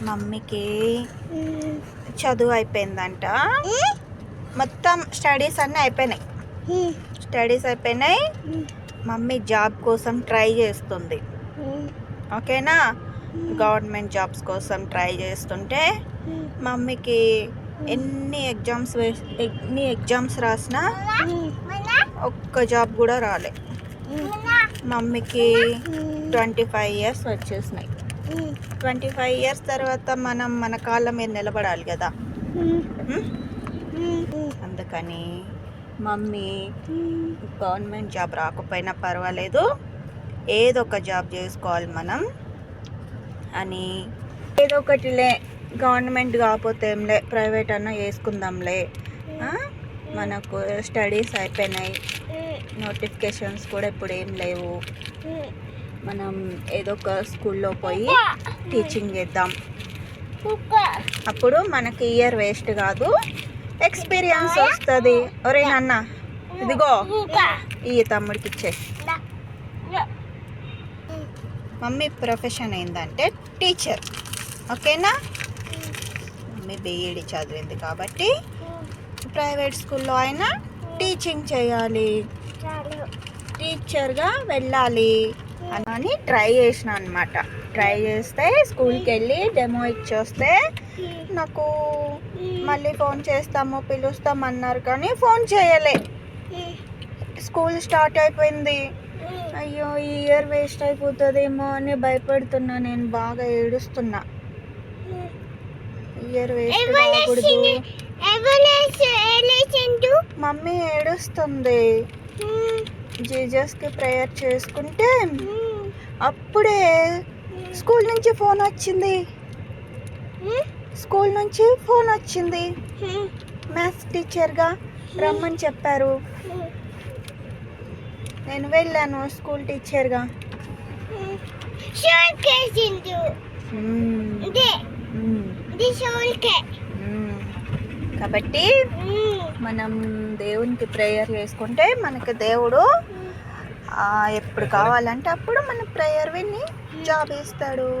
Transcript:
మమ్మీకి చదువు అయిపోయిందంట. మొత్తం స్టడీస్ అన్నీ అయిపోయినాయి. మమ్మీ జాబ్ కోసం ట్రై చేస్తుంది. ఓకేనా, గవర్నమెంట్ జాబ్స్ కోసం ట్రై చేస్తుంటే మమ్మీకి ఎన్ని ఎగ్జామ్స్ రాసినా ఒక్క జాబ్ కూడా రాలే. మమ్మీకి 25 ఇయర్స్ వచ్చేసినాయి. 25 ఇయర్స్ తర్వాత మనం మన కాళ్ళ మీద నిలబడాలి కదా. అందుకని మమ్మీ గవర్నమెంట్ జాబ్ రాకపోయినా పర్వాలేదు, ఏదో ఒక జాబ్ చేసుకోవాలి మనం అని, ఏదో ఒకటిలే, గవర్నమెంట్ కాకపోతే ఏంలే, ప్రైవేట్ అన్నా వేసుకుందాంలే. మనకు స్టడీస్ అయిపోయినాయి, నోటిఫికేషన్స్ కూడా ఇప్పుడు ఏం లేవు. మనం ఏదో ఒక స్కూల్లో పోయి టీచింగ్ చేద్దాం. అప్పుడు మనకి ఇయర్ వేస్ట్ కాదు, ఎక్స్పీరియన్స్ వస్తుంది. ఒరే నాన్న, ఇదిగో ఈ తమ్ముడికి ఇచ్చే. మమ్మీ ప్రొఫెషన్ ఏంటంటే టీచర్. ఓకేనా, మమ్మీ బీఈడి చదివింది కాబట్టి ప్రైవేట్ స్కూల్లో అయినా టీచింగ్ చేయాలి, టీచర్గా వెళ్ళాలి అని ట్రై చేసిన అనమాట. ట్రై చేస్తే స్కూల్కి వెళ్ళి డెమో ఇచ్చొస్తే నాకు మళ్ళీ ఫోన్ చేస్తాము పిలుస్తాము అన్నారు, కానీ ఫోన్ చేయలే. స్కూల్ స్టార్ట్ అయిపోయింది. అయ్యో, ఈ ఇయర్ వేస్ట్ అయిపోతుందేమో అని భయపడుతున్నా. నేను బాగా ఏడుస్తున్నా. ఇయర్ వేస్ట్ కాకూడదు. మమ్మీ ఏడుస్తుంది. జీజస్కి ప్రేయర్ చేసుకుంటే అప్పుడే స్కూల్ నుంచి ఫోన్ వచ్చింది. మ్యాథ్స్ టీచర్గా రమ్మని చెప్పారు. నేను వెళ్ళాను స్కూల్ టీచర్గా. కాబట్టి మనం దేవునికి ప్రేయర్ చేసుకుంటే మనకి దేవుడు ఎప్పుడు కావాలంటే అప్పుడు మన ప్రేయర్ విని జాబ్ ఇస్తాడు.